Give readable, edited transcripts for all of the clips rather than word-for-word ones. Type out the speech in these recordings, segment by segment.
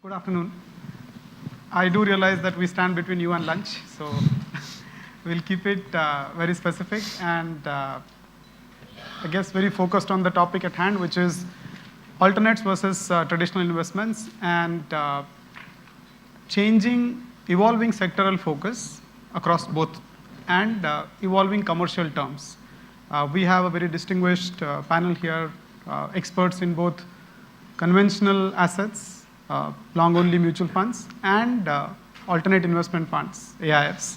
Good afternoon. I do realize that we stand between you and lunch, so we'll keep it very specific and I guess very focused on the topic at hand, which is alternates versus traditional investments and evolving sectoral focus across both and evolving commercial terms. We have a very distinguished panel here, experts in both conventional assets, long-only mutual funds, and alternate investment funds, AIFs.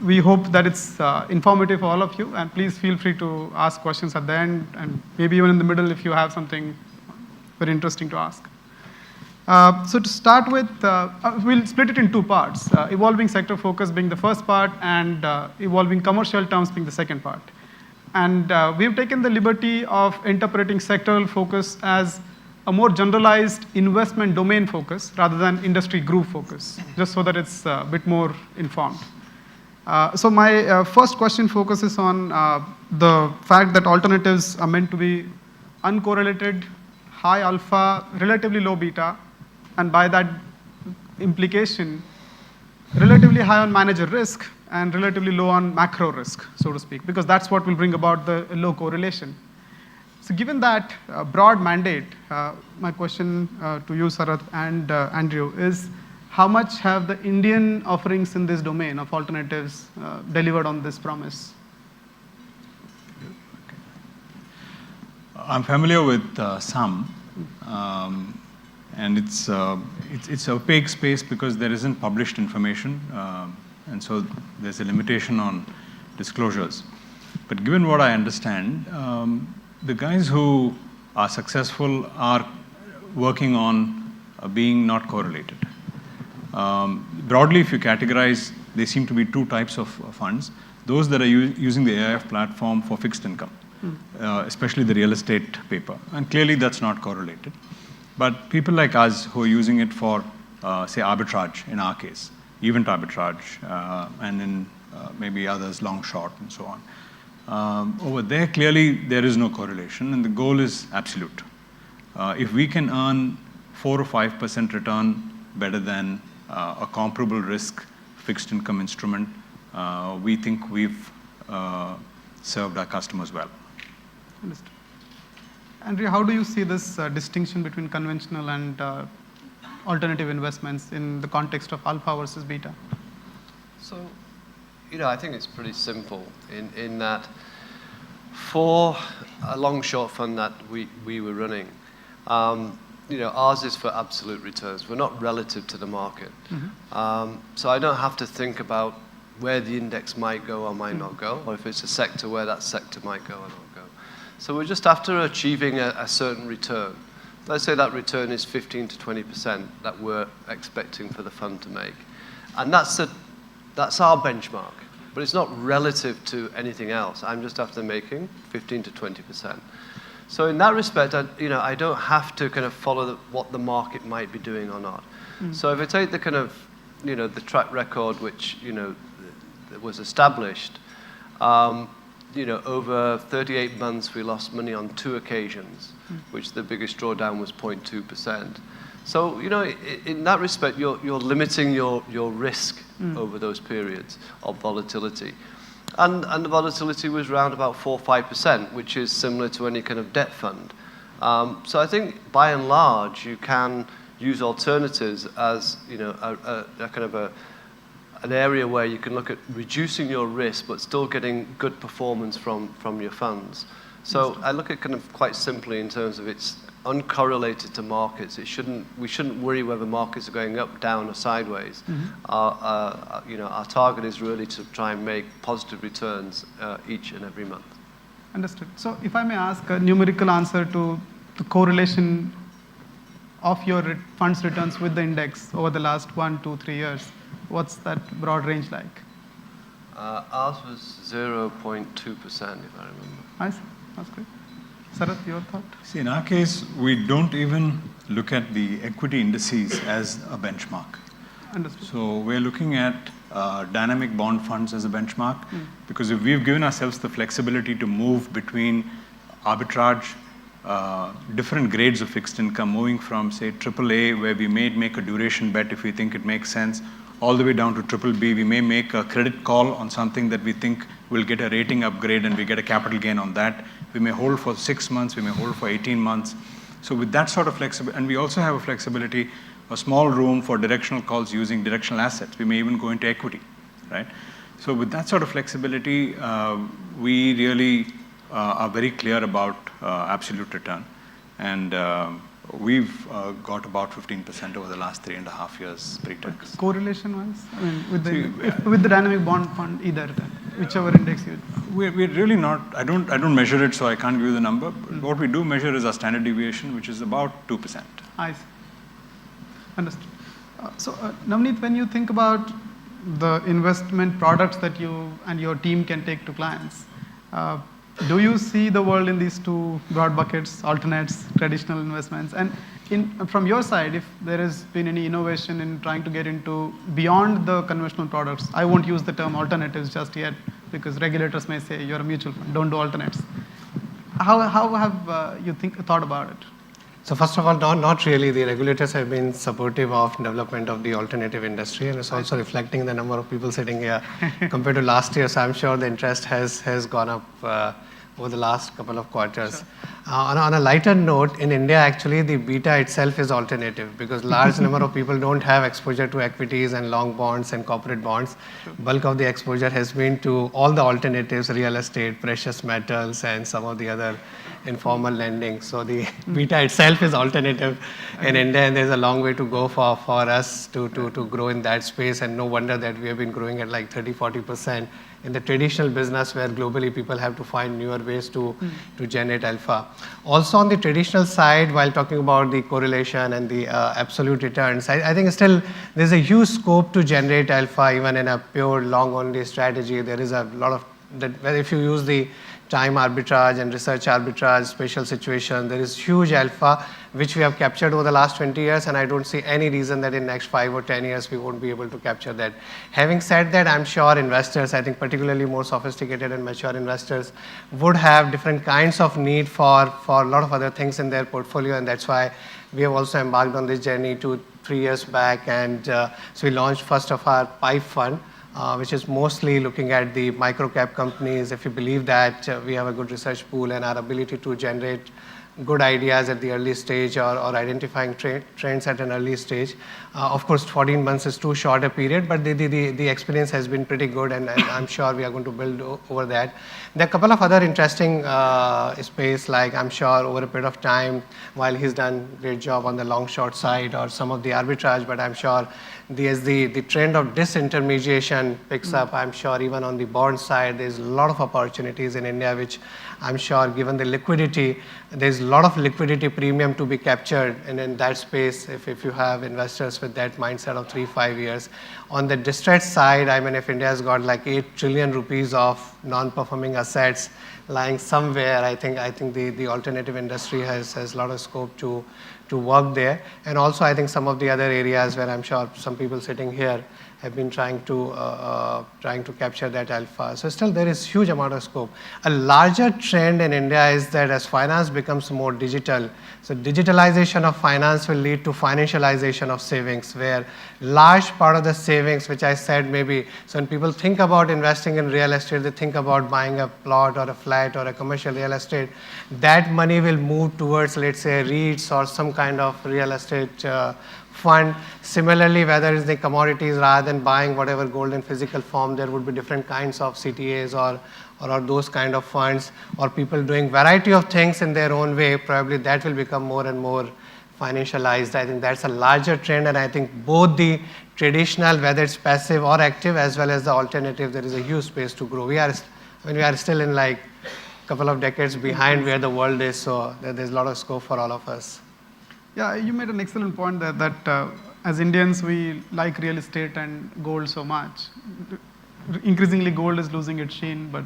We hope that it's informative for all of you, and please feel free to ask questions at the end, and maybe even in the middle if you have something very interesting to ask. So to start with, we'll split it in two parts, evolving sector focus being the first part, and evolving commercial terms being the second part. And we've taken the liberty of interpreting sectoral focus as a more generalized investment domain focus rather than industry group focus, just so that it's a bit more informed. So my first question focuses on the fact that alternatives are meant to be uncorrelated, high alpha, relatively low beta, and by that implication, relatively high on manager risk and relatively low on macro risk, so to speak, because that's what will bring about the low correlation. So given that broad mandate, my question to you, Sarath, and Andrew, is how much have the Indian offerings in this domain of alternatives delivered on this promise? I'm familiar with some, and it's opaque space because there isn't published information, and so there's a limitation on disclosures. But given what I understand, the guys who are successful are working on being not correlated. Broadly, if you categorize, there seem to be two types of funds. Those that are using the AIF platform for fixed income, especially the real estate paper. And clearly that's not correlated. But people like us who are using it for, say, arbitrage in our case, event arbitrage, and in maybe others, long, short, and so on. Over there, clearly, there is no correlation, and the goal is absolute. If we can earn 4 or 5% return better than a comparable risk fixed income instrument, we think we've served our customers well. Understood. Andrea, how do you see this distinction between conventional and alternative investments in the context of alpha versus beta? So, I think it's pretty simple in that for a long short fund that we were running, ours is for absolute returns. We're not relative to the market. Mm-hmm. So I don't have to think about where the index might go or might not go, or if it's a sector where that sector might go or not go. So we're just after achieving a certain return. Let's say that return is 15 to 20% that we're expecting for the fund to make. And that's our benchmark, but it's not relative to anything else. I'm just after making 15 to 20%. So in that respect, I don't have to kind of follow what the market might be doing or not. Mm. So if I take the kind of, the track record which, that was established, over 38 months we lost money on 2 occasions, which the biggest drawdown was 0.2%. So, in that respect, you're limiting your risk over those periods of volatility. And the volatility was around about 4 or 5%, which is similar to any kind of debt fund. So I think, by and large, you can use alternatives as, a kind of an area where you can look at reducing your risk, but still getting good performance from your funds. So I look at kind of quite simply in terms of it's uncorrelated to markets. We shouldn't worry whether markets are going up, down, or sideways. Mm-hmm. Our target is really to try and make positive returns each and every month. Understood. So if I may ask a numerical answer to the correlation of your funds returns with the index over the last 1, 2, 3 years, what's that broad range like? Ours was 0.2%, if I remember. I see. That's great. Sarath, your thought? See, in our case, we don't even look at the equity indices as a benchmark. Understood. So we're looking at dynamic bond funds as a benchmark, because if we've given ourselves the flexibility to move between arbitrage, different grades of fixed income, moving from, say, AAA, where we may make a duration bet if we think it makes sense, all the way down to BBB. We may make a credit call on something that we think will get a rating upgrade and we get a capital gain on that. We may hold for 6 months, we may hold for 18 months. So with that sort of flexibility, and we also have a flexibility, a small room for directional calls using directional assets. We may even go into equity, right? So with that sort of flexibility, we really are very clear about absolute return. And we've got about 15% over the last 3.5 years pre-tax. Correlation-wise, I mean, with the dynamic bond fund, either whichever index you. We're really not. I don't measure it, so I can't give you the number. What we do measure is our standard deviation, which is about 2%. I see. Understood. Navneet, when you think about the investment products that you and your team can take to clients, do you see the world in these two broad buckets, alternates, traditional investments? And from your side, if there has been any innovation in trying to get into beyond the conventional products, I won't use the term alternatives just yet because regulators may say you're a mutual fund, don't do alternates. How have you thought about it? So first of all, not really. The regulators have been supportive of development of the alternative industry, and it's also reflecting the number of people sitting here compared to last year. So I'm sure the interest has gone up over the last couple of quarters. Sure. On a lighter note, in India, actually, the beta itself is alternative because large number of people don't have exposure to equities and long bonds and corporate bonds. Sure. Bulk of the exposure has been to all the alternatives, real estate, precious metals, and some of the other informal lending. So the beta itself is alternative in India, and there's a long way to go for us to grow in that space. And no wonder that we have been growing at like 30-40% in the traditional business, where globally people have to find newer ways to generate alpha. Also on the traditional side, while talking about the correlation and the absolute returns, I think still there's a huge scope to generate alpha even in a pure long-only strategy. There is a lot of that. If you use the time arbitrage and research arbitrage, special situation, there is huge alpha which we have captured over the last 20 years, and I don't see any reason that in next 5 or 10 years we won't be able to capture that. Having said that, I'm sure investors, I think particularly more sophisticated and mature investors, would have different kinds of need for a lot of other things in their portfolio, and that's why we have also embarked on this journey 2-3 years back, and so we launched first of our PIPE fund, which is mostly looking at the micro-cap companies. If you believe that we have a good research pool and our ability to generate good ideas at the early stage or identifying trends at an early stage. Of course, 14 months is too short a period, but the experience has been pretty good, and I'm sure we are going to build over that. There are a couple of other interesting space, like I'm sure over a period of time, while he's done a great job on the long-short side or some of the arbitrage, but I'm sure as the trend of disintermediation picks up, I'm sure even on the bond side, there's a lot of opportunities in India, which I'm sure given the liquidity, there's a lot of liquidity premium to be captured, and in that space, if you have investors with that mindset of 3-5 years. On the distressed side, I mean, if India has got like 8 trillion rupees of non-performing assets lying somewhere, I think the alternative industry has a lot of scope to work there. And also, I think some of the other areas where I'm sure some people sitting here have been trying to capture that alpha. So still there is huge amount of scope. A larger trend in India is that as finance becomes more digital, so digitalization of finance will lead to financialization of savings, where large part of the savings, which I said maybe, so when people think about investing in real estate, they think about buying a plot or a flat or a commercial real estate. That money will move towards, let's say, REITs or some kind of real estate fund. Similarly, whether it's the commodities, rather than buying whatever gold in physical form, there would be different kinds of CTAs or those kind of funds, or people doing variety of things in their own way. Probably that will become more and more financialized. I think that's a larger trend, and I think both the traditional, whether it's passive or active, as well as the alternative, there is a huge space to grow. We are still in like a couple of decades behind where the world is, so there's a lot of scope for all of us. Yeah, you made an excellent point that as Indians, we like real estate and gold so much. Increasingly, gold is losing its sheen, but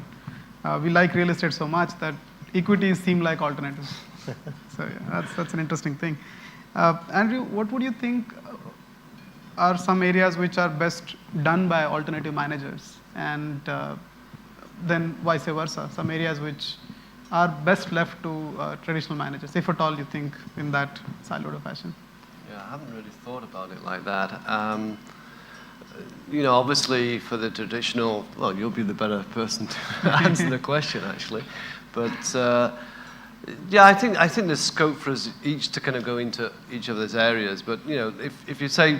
we like real estate so much that equities seem like alternatives. So yeah, that's an interesting thing. Andrew, what would you think are some areas which are best done by alternative managers, and then vice versa, some areas which are best left to traditional managers, if at all you think in that siloed fashion? Yeah, I haven't really thought about it like that. You know, obviously for the traditional, well, you'll be the better person to answer the question actually, but yeah, I think there's scope for us each to kind of go into each of those areas. But you know, if you say,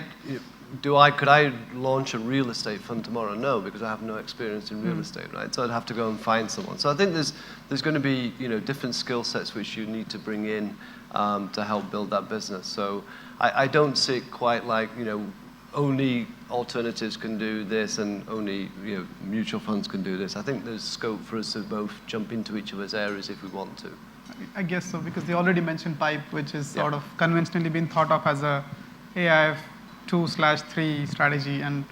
could I launch a real estate fund tomorrow? No, because I have no experience in real estate, right? So I'd have to go and find someone. So I think there's going to be, you know, different skill sets which you need to bring in to help build that business. So I don't see it quite like, you know, only alternatives can do this and only, you know, mutual funds can do this. I think there's scope for us to both jump into each of those areas if we want to. I guess so, because they already mentioned PIPE, which is sort of conventionally been thought of as a AIF 2/3 strategy, and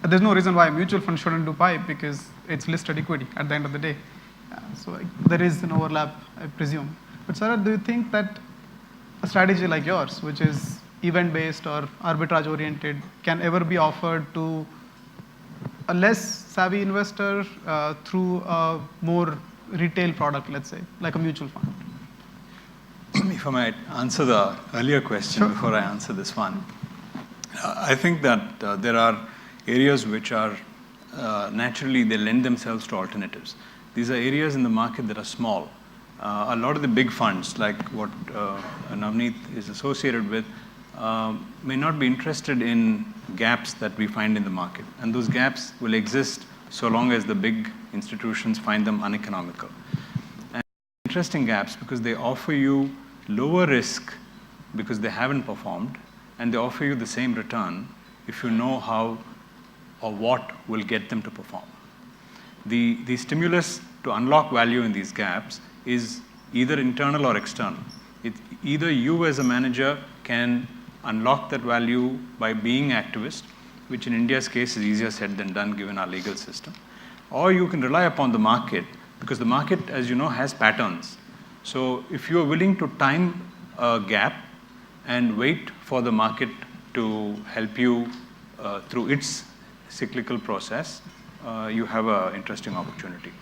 there's no reason why a mutual fund shouldn't do PIPE because it's listed equity at the end of the day. So there is an overlap, I presume. But Sarath, do you think that a strategy like yours, which is event-based or arbitrage-oriented, can ever be offered to a less savvy investor through a more retail product, let's say, like a mutual fund? If I might answer the earlier question before I answer this one. I think that there are areas which are naturally, they lend themselves to alternatives. These are areas in the market that are small. A lot of the big funds, like what Navneet is associated with, may not be interested in gaps that we find in the market. And those gaps will exist so long as the big institutions find them uneconomical. And interesting gaps because they offer you lower risk because they haven't performed, and they offer you the same return if you know how or what will get them to perform. The stimulus to unlock value in these gaps is either internal or external. Either you as a manager can unlock that value by being activist, which in India's case is easier said than done given our legal system, or you can rely upon the market, because the market, as you know, has patterns. So if you are willing to time a gap and wait for the market to help you through its cyclical process, you have an interesting opportunity.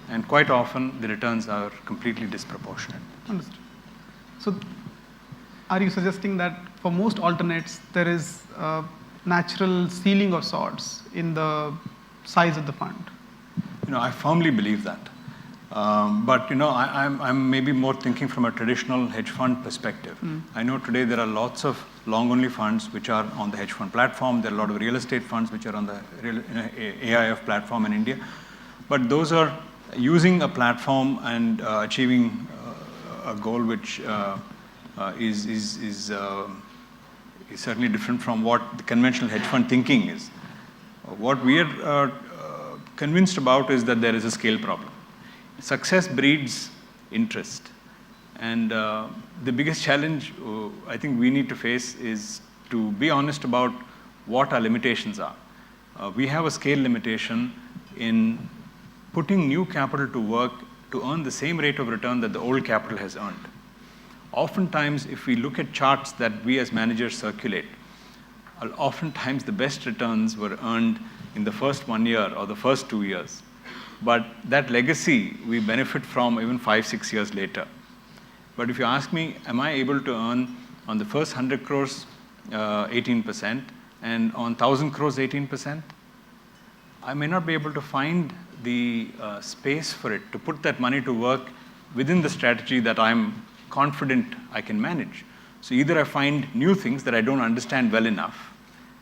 And quite often, the returns are completely disproportionate. Understood. So are you suggesting that for most alternates, there is a natural ceiling of sorts in the size of the fund? You know, I firmly believe that. But, you know, I'm maybe more thinking from a traditional hedge fund perspective. I know today there are lots of long-only funds which are on the hedge fund platform. There are a lot of real estate funds which are on the AIF platform in India. But those are using a platform and achieving a goal which is certainly different from what the conventional hedge fund thinking is. What we are convinced about is that there is a scale problem. Success breeds interest. And the biggest challenge I think we need to face is to be honest about what our limitations are. We have a scale limitation in putting new capital to work to earn the same rate of return that the old capital has earned. Oftentimes, if we look at charts that we as managers circulate, oftentimes the best returns were earned in the first 1 year or the first 2 years. But that legacy we benefit from even 5-6 years later. But if you ask me, am I able to earn on the first 100 crores 18% and on 1,000 crores 18%? I may not be able to find the space for it to put that money to work within the strategy that I'm confident I can manage. So either I find new things that I don't understand well enough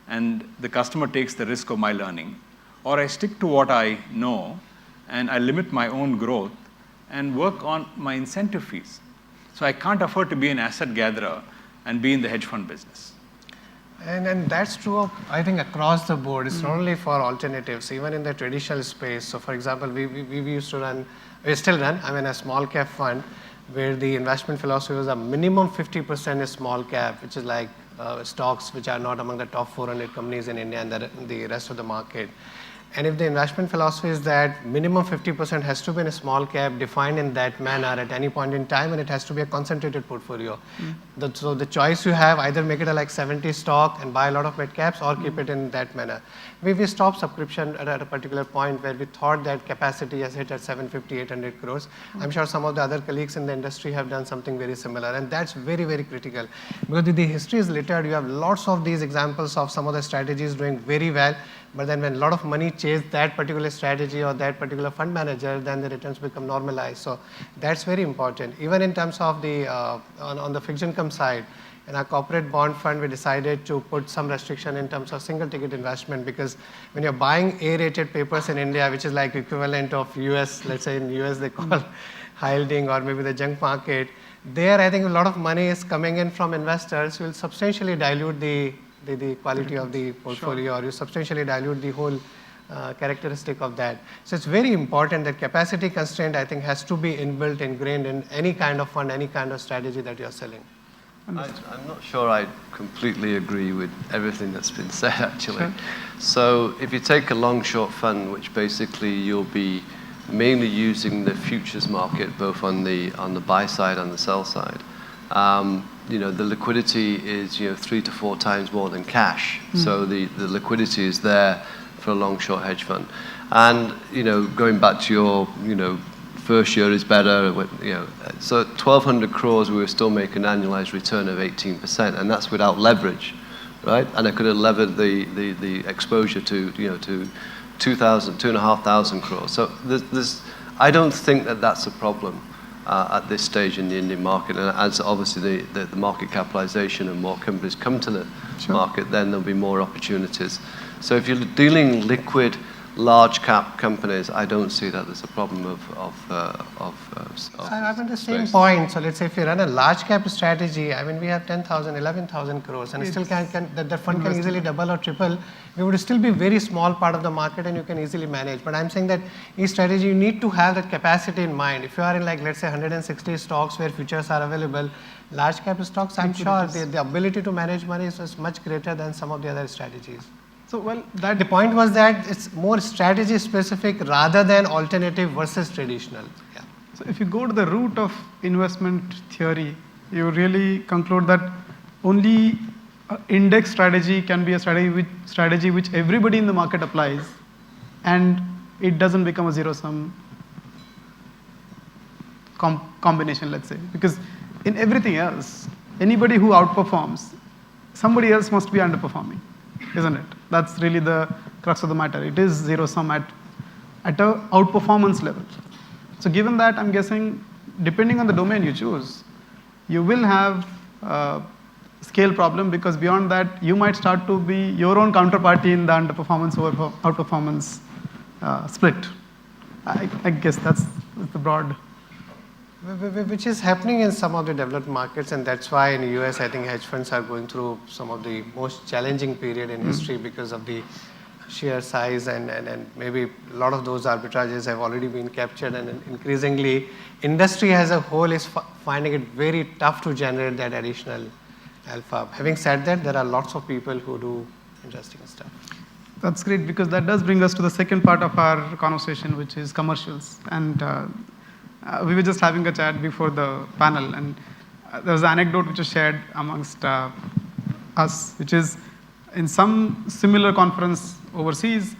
and the customer takes the risk of my learning, or I stick to what I know and I limit my own growth and work on my incentive fees. So I can't afford to be an asset gatherer and be in the hedge fund business. And that's true of, I think, across the board. It's not only for alternatives, even in the traditional space. So for example, we used to run, we still run, a small cap fund where the investment philosophy was a minimum 50% is small cap, which is like stocks which are not among the top 400 companies in India and the rest of the market. And if the investment philosophy is that minimum 50% has to be in a small cap defined in that manner at any point in time, and it has to be a concentrated portfolio. So the choice you have, either make it a like 70 stock and buy a lot of mid caps, or keep it in that manner. We stopped subscription at a particular point where we thought that capacity has hit at 750, 800 crores. I'm sure some of the other colleagues in the industry have done something very similar, and that's very, very critical. Because the history is littered. You have lots of these examples of some of the strategies doing very well, but then when a lot of money chased that particular strategy or that particular fund manager, then the returns become normalized. So that's very important. Even in terms of the on the fixed income side, in our corporate bond fund, we decided to put some restriction in terms of single ticket investment, because when you're buying A-rated papers in India, which is like equivalent of US, let's say in US they call high yielding or maybe the junk market, there I think a lot of money is coming in from investors who will substantially dilute the quality of the portfolio, or you substantially dilute the whole characteristic of that. So it's very important that capacity constraint, I think, has to be inbuilt, ingrained in any kind of fund, any kind of strategy that you're selling. I'm not sure I completely agree with everything that's been said, actually. Sure. So if you take a long-short fund, which basically you'll be mainly using the futures market, both on the buy side and the sell side, the liquidity is 3 to 4 times more than cash. So the liquidity is there for a long-short hedge fund. And going back to your first year is better. So 1,200 crores, we were still making an annualized return of 18%, and that's without leverage, right? And I could have levered the exposure to 2,500 crores. So I don't think that's a problem at this stage in the Indian market. And as obviously the market capitalization and more companies come to the market, then there'll be more opportunities. So if you're dealing liquid, large cap companies, I don't see that there's a problem I'm at the same point. So let's say if you run a large cap strategy, I mean, we have 10,000, 11,000 crores, and still that fund can easily double or triple. We would still be very small part of the market, and you can easily manage. But I'm saying that each strategy, you need to have that capacity in mind. If you are in like, let's say 160 stocks where futures are available, large cap stocks, I'm sure the ability to manage money is much greater than some of the other strategies. So, the point was that it's more strategy specific rather than alternative versus traditional. Yeah. So if you go to the root of investment theory, you really conclude that only index strategy can be a strategy which everybody in the market applies, and it doesn't become a zero-sum combination, let's say. Because in everything else, anybody who outperforms, somebody else must be underperforming, isn't it? That's really the crux of the matter. It is zero-sum at a outperformance level. So given that, I'm guessing, depending on the domain you choose, you will have a scale problem, because beyond that, you might start to be your own counterparty in the underperformance over outperformance split. I guess that's the broad. Which is happening in some of the developed markets, and that's why in the US, I think hedge funds are going through some of the most challenging period in history because of the sheer size, and maybe a lot of those arbitrages have already been captured, and increasingly industry as a whole is finding it very tough to generate that additional alpha. Having said that, there are lots of people who do interesting stuff. That's great, because that does bring us to the second part of our conversation, which is commercials. And we were just having a chat before the panel, and there was an anecdote which was shared amongst us, which is in some similar conference overseas,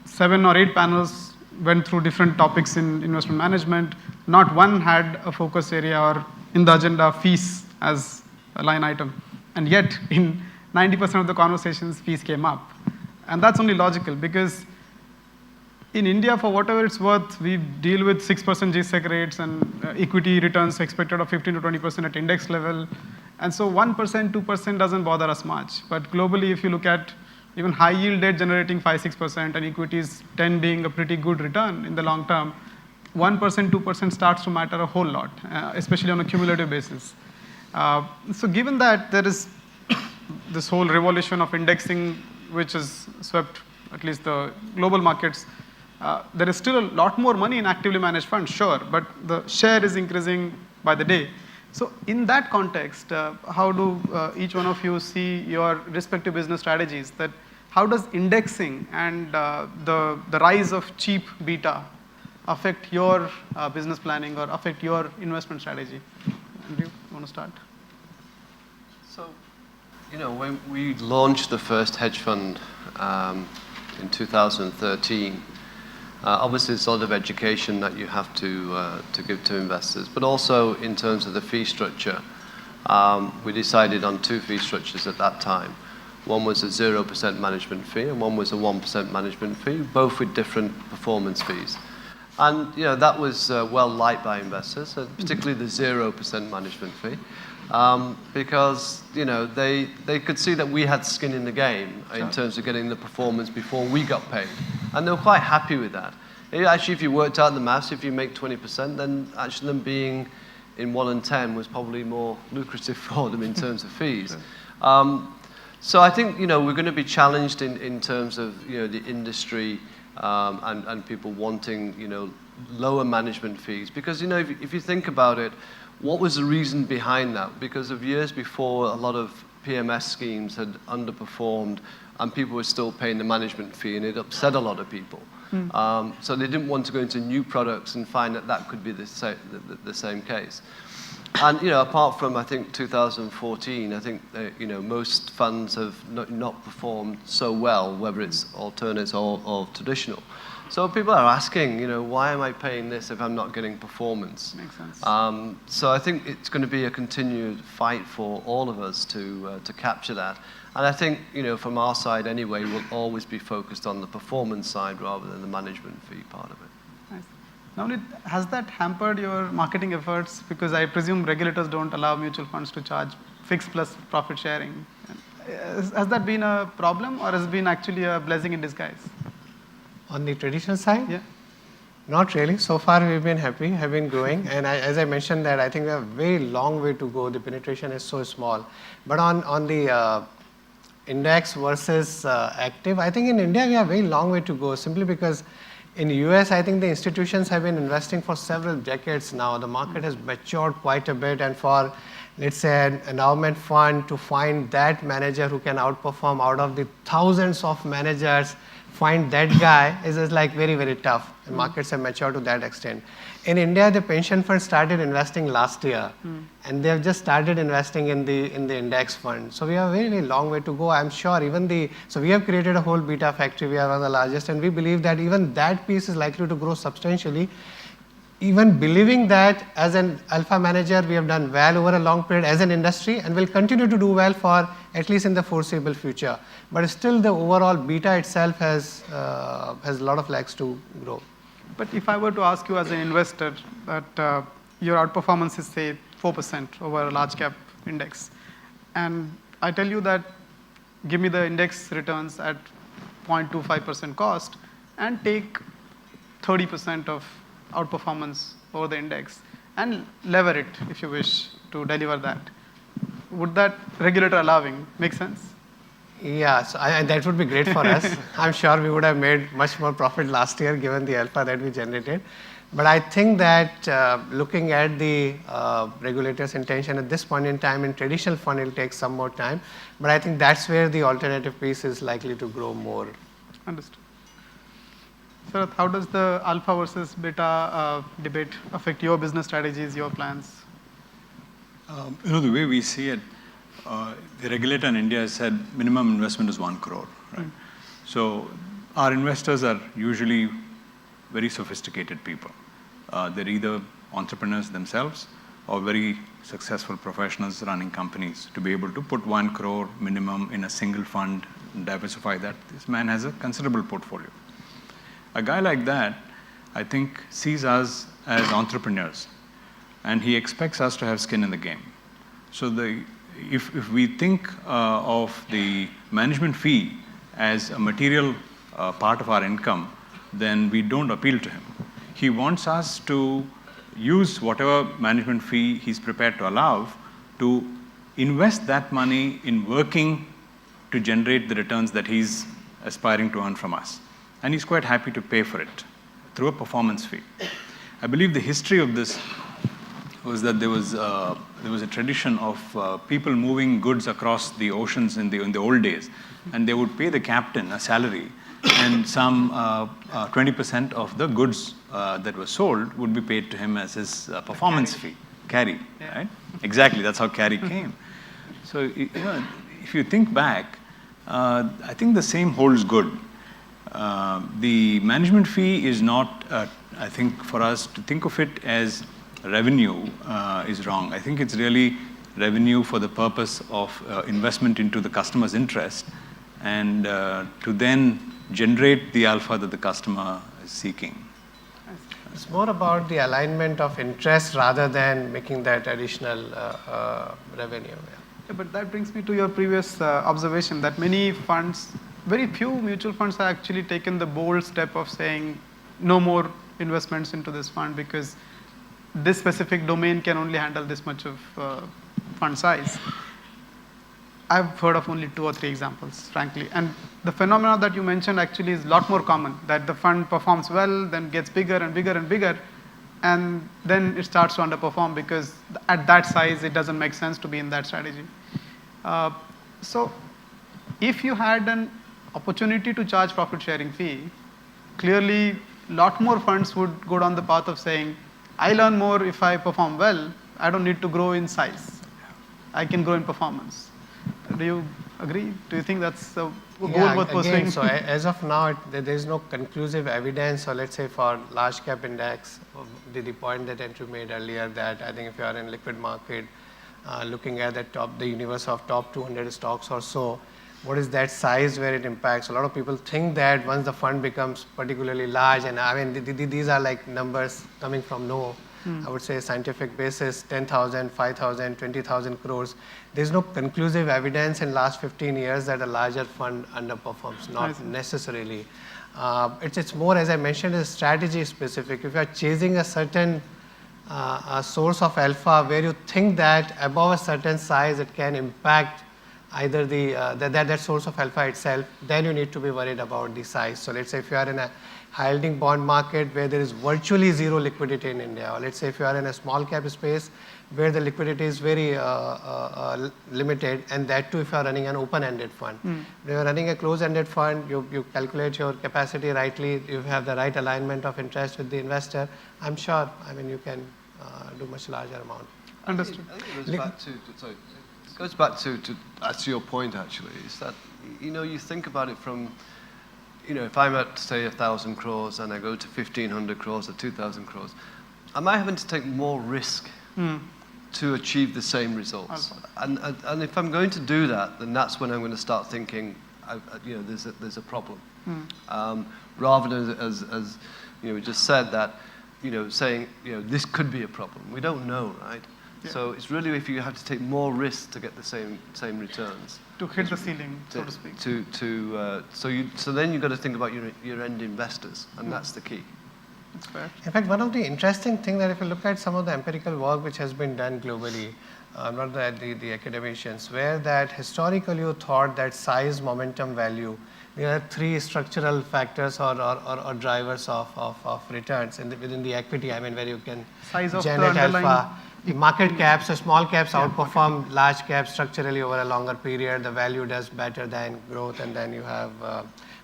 7 or 8 panels went through different topics in investment management. Not one had a focus area or in the agenda fees as a line item. And yet, in 90% of the conversations, fees came up. And that's only logical, because in India, for whatever it's worth, we deal with 6% GSEC rates and equity returns expected of 15 to 20% at index level. And so 1%, 2% doesn't bother us much. But globally, if you look at even high yield debt generating 5, 6% and equities 10 being a pretty good return in the long term, 1%, 2% starts to matter a whole lot, especially on a cumulative basis. So given that there is this whole revolution of indexing, which has swept at least the global markets, there is still a lot more money in actively managed funds, sure, but the share is increasing by the day. So in that context, how do each one of you see your respective business strategies? That how does indexing and the rise of cheap beta affect your business planning or affect your investment strategy? Do you want to start? So, when we launched the first hedge fund in 2013, obviously there's a lot of education that you have to give to investors, but also in terms of the fee structure, we decided on 2 fee structures at that time. One was a 0% management fee, and one was a 1% management fee, both with different performance fees. And that was well liked by investors, particularly the 0% management fee, because they could see that we had skin in the game in terms of getting the performance before we got paid, and they were quite happy with that. Actually, if you worked out the maths, if you make 20%, then actually them being in 1 and 10 was probably more lucrative for them in terms of fees. So I think we're going to be challenged in terms of the industry and people wanting lower management fees, because if you think about it, what was the reason behind that? Because of years before, a lot of PMS schemes had underperformed, and people were still paying the management fee, and it upset a lot of people. So they didn't want to go into new products and find that could be the same case. And apart from, I think, 2014, I think most funds have not performed so well, whether it's alternates or traditional. So people are asking, why am I paying this if I'm not getting performance? Makes sense. So I think it's going to be a continued fight for all of us to capture that. And I think, from our side anyway, we'll always be focused on the performance side rather than the management fee part of it. Nice. Navneet, has that hampered your marketing efforts? Because I presume regulators don't allow mutual funds to charge fixed plus profit sharing. Has that been a problem, or has it been actually a blessing in disguise? On the traditional side? Yeah. Not really. So far, we've been happy, have been growing. And as I mentioned that, I think we have a very long way to go. The penetration is so small. But on the index versus active, I think in India, we have a very long way to go, simply because in the US, I think the institutions have been investing for several decades now. The market has matured quite a bit, and for, let's say, an endowment fund to find that manager who can outperform out of the thousands of managers, find that guy is like very, very tough. The markets have matured to that extent. In India, the pension fund started investing last year, and they have just started investing in the index fund. So we have a very, very long way to go. I'm sure so we have created a whole beta factory. We are one of the largest, and we believe that even that piece is likely to grow substantially. Even believing that as an alpha manager, we have done well over a long period as an industry, and will continue to do well for at least in the foreseeable future. But still, the overall beta itself has a lot of legs to grow. But if I were to ask you as an investor that your outperformance is, say, 4% over a large cap index, and I tell you that give me the index returns at 0.25% cost and take 30% of outperformance over the index and lever it, if you wish, to deliver that, would that regulator allowing make sense? Yeah, so that would be great for us. I'm sure we would have made much more profit last year given the alpha that we generated. But I think that looking at the regulator's intention at this point in time in traditional fund, it'll take some more time. But I think that's where the alternative piece is likely to grow more. Understood. Sarath, how does the alpha versus beta debate affect your business strategies, your plans? The way we see it, the regulator in India has said minimum investment is 1 crore, right? So our investors are usually very sophisticated people. They're either entrepreneurs themselves or very successful professionals running companies to be able to put 1 crore minimum in a single fund and diversify that. This man has a considerable portfolio. A guy like that, I think, sees us as entrepreneurs, and he expects us to have skin in the game. So if we think of the management fee as a material part of our income, then we don't appeal to him. He wants us to use whatever management fee he's prepared to allow to invest that money in working to generate the returns that he's aspiring to earn from us. And he's quite happy to pay for it through a performance fee. I believe the history of this was that there was a tradition of people moving goods across the oceans in the old days, and they would pay the captain a salary, and some 20% of the goods that were sold would be paid to him as his performance fee, carry, right? Exactly, that's how carry came. So if you think back, I think the same holds good. The management fee is not, I think, for us to think of it as revenue is wrong. I think it's really revenue for the purpose of investment into the customer's interest, and to then generate the alpha that the customer is seeking. It's more about the alignment of interest rather than making that additional revenue. Yeah, but that brings me to your previous observation that many funds, very few mutual funds have actually taken the bold step of saying no more investments into this fund because this specific domain can only handle this much of fund size. I've heard of only 2 or 3 examples, frankly. And the phenomena that you mentioned actually is a lot more common, that the fund performs well, then gets bigger and bigger and bigger, and then it starts to underperform because at that size, it doesn't make sense to be in that strategy. So if you had an opportunity to charge profit sharing fee, clearly a lot more funds would go down the path of saying, I learn more if I perform well, I don't need to grow in size. I can grow in performance. Do you agree? Do you think that's a goal worth pursuing? So as of now, there is no conclusive evidence, or let's say for large cap index, the point that Andrew made earlier, that I think if you are in liquid market, looking at the universe of top 200 stocks or so, what is that size where it impacts? A lot of people think that once the fund becomes particularly large, and I mean, these are like numbers coming from I would say scientific basis, 10,000, 5,000, 20,000 crores. There's no conclusive evidence in last 15 years that a larger fund underperforms, not necessarily. It's more, as I mentioned, is strategy specific. If you are chasing a certain source of alpha where you think that above a certain size it can impact either that source of alpha itself, then you need to be worried about the size. So let's say if you are in a high-yielding bond market where there is virtually zero liquidity in India, or let's say if you are in a small cap space where the liquidity is very limited, and that too if you are running an open-ended fund. When you are running a closed-ended fund, you calculate your capacity rightly, you have the right alignment of interest with the investor, I'm sure, I mean, you can do much larger amount. Understood. I think it goes back to your point actually, is that, you think about it from, if I'm at, say, 1,000 crores and I go to 1,500 crores or 2,000 crores, am I having to take more risk to achieve the same results? And if I'm going to do that, then that's when I'm going to start thinking, there's a problem. Rather than as we just said that, saying, this could be a problem. We don't know, right? Yeah. So it's really if you have to take more risks to get the same returns. To hit the ceiling, so to speak. So then you've got to think about your end investors, and that's the key. That's fair. In fact, one of the interesting things that if you look at some of the empirical work which has been done globally, not the academicians, where that historically you thought that size, momentum, value, there are 3 structural factors or drivers of returns within the equity. I mean, where you can generate alpha. The market caps, so small caps outperform large caps structurally over a longer period. The value does better than growth, and then you have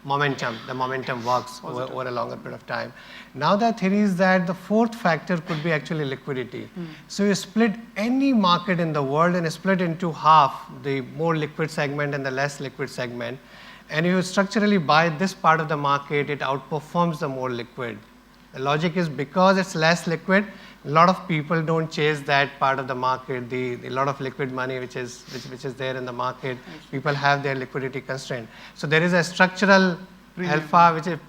momentum. The momentum works over a longer period of time. Now the theory is that the 4th factor could be actually liquidity. So you split any market in the world and split into half, the more liquid segment and the less liquid segment. And you structurally buy this part of the market, it outperforms the more liquid. The logic is because it's less liquid, a lot of people don't chase that part of the market, the lot of liquid money which is there in the market. People have their liquidity constraint. So there is a structural alpha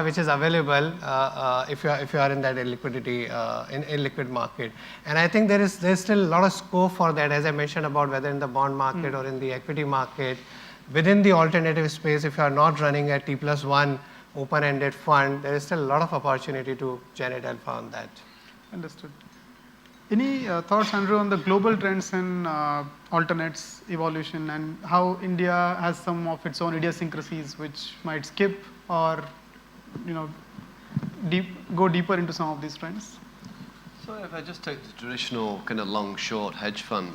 which is available if you are in that liquidity in liquid market. And I think there's still a lot of scope for that, as I mentioned about whether in the bond market or in the equity market. Within the alternative space, if you are not running a T+1 open-ended fund, there is still a lot of opportunity to generate alpha on that. Understood. Any thoughts, Andrew, on the global trends in alternates evolution and how India has some of its own idiosyncrasies which might skip or go deeper into some of these trends? So if I just take the traditional kind of long-short hedge fund,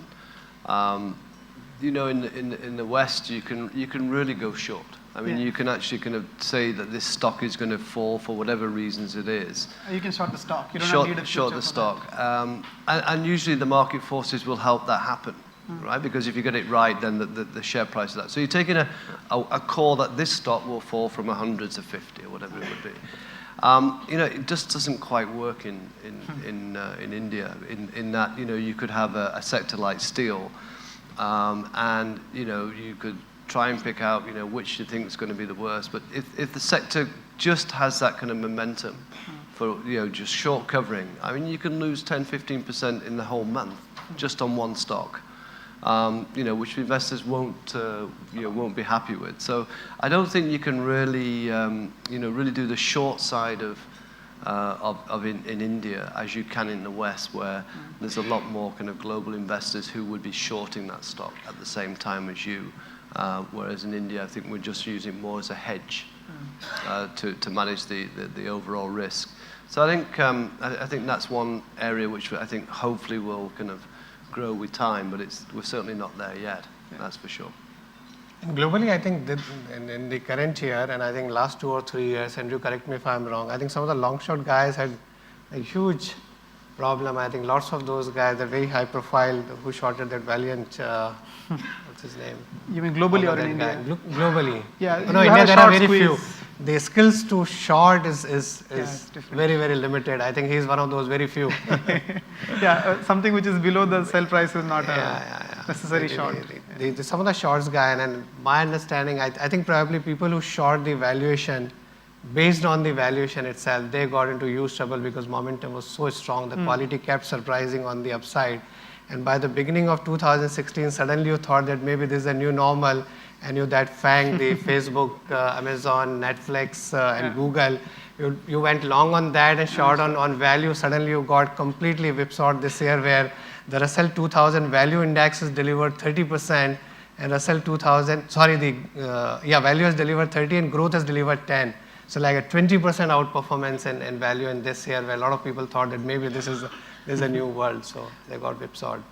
you know, in the West, you can really go short. I mean, you can actually kind of say that this stock is going to fall for whatever reasons it is. You can short the stock. You don't need a short the stock, and usually the market forces will help that happen, right? Because if you get it right, then the share price of that. So you're taking a call that this stock will fall from 100 to 50 or whatever it would be. You know, it just doesn't quite work in India. In that, you know, you could have a sector like steel, and you know, you could try and pick out, you know, which you think is going to be the worst. But if the sector just has that kind of momentum for, you know, just short covering, I mean, you can lose 10, 15% in the whole month just on one stock, you know, which investors won't be happy with. So I don't think you can really, you know, really do the short side of in India as you can in the West, where there's a lot more kind of global investors who would be shorting that stock at the same time as you. Whereas in India, I think we're just using it more as a hedge to manage the overall risk. So I think that's one area which I think hopefully will kind of grow with time, but we're certainly not there yet. That's for sure. And globally, I think that in the current year, and I think last 2 or 3 years, and you correct me if I'm wrong, I think some of the long short guys had a huge problem. I think lots of those guys are very high profile who shorted that Valiant. What's his name? You mean globally or in India? Globally. Yeah, no, you India have a there are short very few. squeeze. The skills to short is different. very, very limited. I think he's one of those very few. Something which is below the sell price is not a necessary short. Some of the shorts guy, and my understanding, I think probably people who short the valuation, based on the valuation itself, they got into huge trouble because momentum was so strong. The quality kept surprising on the upside. And by the beginning of 2016, suddenly you thought that maybe this is a new normal, and that FANG, the Facebook, Amazon, Netflix, and Google, you went long on that and short on value. Suddenly you got completely whipsawed this year, where the Russell 2000 value index has delivered 30%, and Russell 2000, value has delivered 30 and growth has delivered 10. So like a 20% outperformance in value in this year, where a lot of people thought that maybe this is a new world, so they got whipsawed.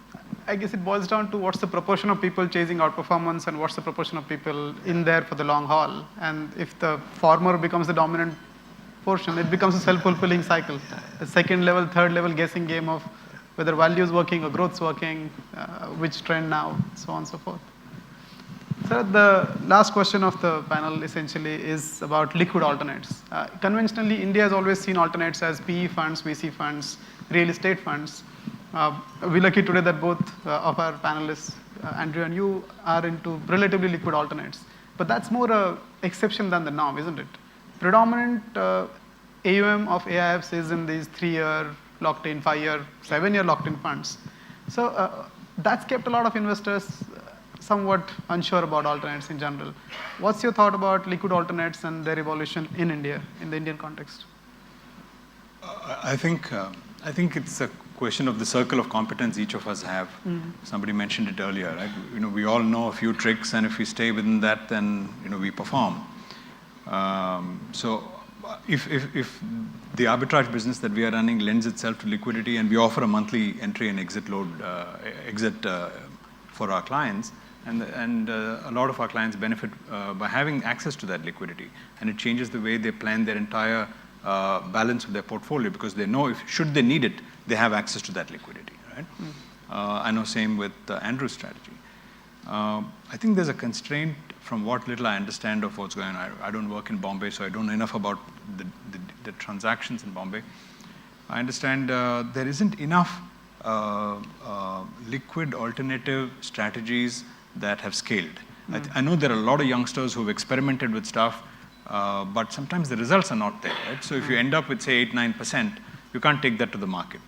I guess it boils down to what's the proportion of people chasing outperformance and what's the proportion of people in there for the long haul. And if the former becomes the dominant portion, it becomes a self-fulfilling cycle. The second level, third level guessing game of whether value is working or growth's working, which trend now, so on and so forth. So the last question of the panel essentially is about liquid alternates. Conventionally, India has always seen alternates as PE funds, VC funds, real estate funds. We're lucky today that both of our panelists, Andrew and you, are into relatively liquid alternates. But that's more an exception than the norm, isn't it? Predominant AUM of AIFs is in these 3-year locked in, 5-year, 7-year locked in funds. So that's kept a lot of investors somewhat unsure about alternates in general. What's your thought about liquid alternates and their evolution in India, in the Indian context? I think it's a question of the circle of competence each of us have. Somebody mentioned it earlier, right? You know, we all know a few tricks, and if we stay within that, then we perform. So if the arbitrage business that we are running lends itself to liquidity, and we offer a monthly entry and exit for our clients, and a lot of our clients benefit by having access to that liquidity, and it changes the way they plan their entire balance of their portfolio, because they know should they need it, they have access to that liquidity, right? I know same with Andrew's strategy. I think there's a constraint from what little I understand of what's going on. I don't work in Bombay, so I don't know enough about the transactions in Bombay. I understand there isn't enough liquid alternative strategies that have scaled. I know there are a lot of youngsters who've experimented with stuff, but sometimes the results are not there, right? So if you end up with, say, 8-9%, you can't take that to the market.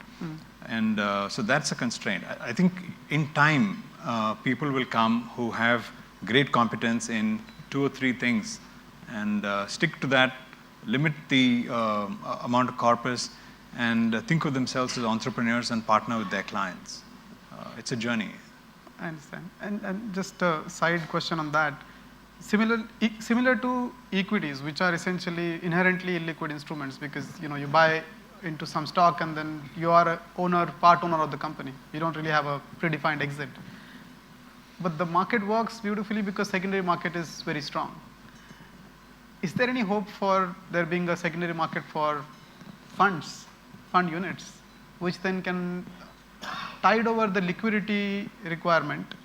And so that's a constraint. I think in time, people will come who have great competence in 2 or 3 things, and stick to that, limit the amount of corpus, and think of themselves as entrepreneurs and partner with their clients. It's a journey. I understand. And just a side question on that. Similar to equities, which are essentially inherently illiquid instruments, because you buy into some stock, and then you are a part owner of the company. You don't really have a predefined exit. But the market works beautifully because secondary market is very strong. Is there any hope for there being a secondary market for funds, fund units, which then can tide over the liquidity requirement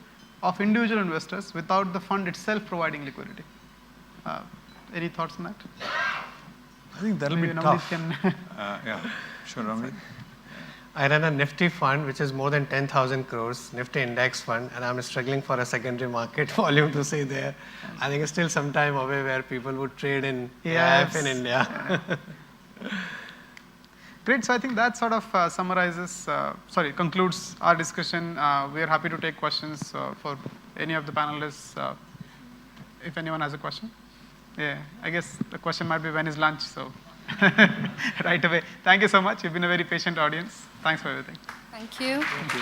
of individual investors without the fund itself providing liquidity? Any thoughts on that? I think that'll Maybe be Navneet tough. can Yeah, sure, Ramit. I run a Nifty fund, which is more than 10,000 crores, Nifty index fund, and I'm struggling for a secondary market volume to say there. I think it's still some time away where people would trade in AIF in India. Great. So I think that sort of concludes our discussion. We are happy to take questions for any of the panelists. If anyone has a question. Yeah, I guess the question might be when is lunch, so right away. Thank you so much. You've been a very patient audience. Thanks for everything. Thank you. Thank you.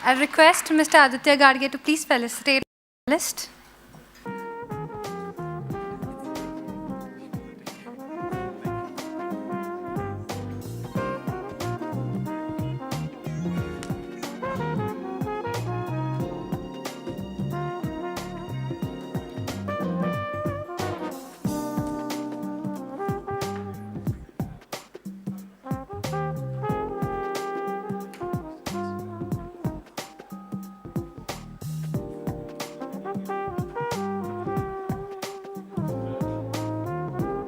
I request Mr. Aditya Gadge to please felicitate the panelists.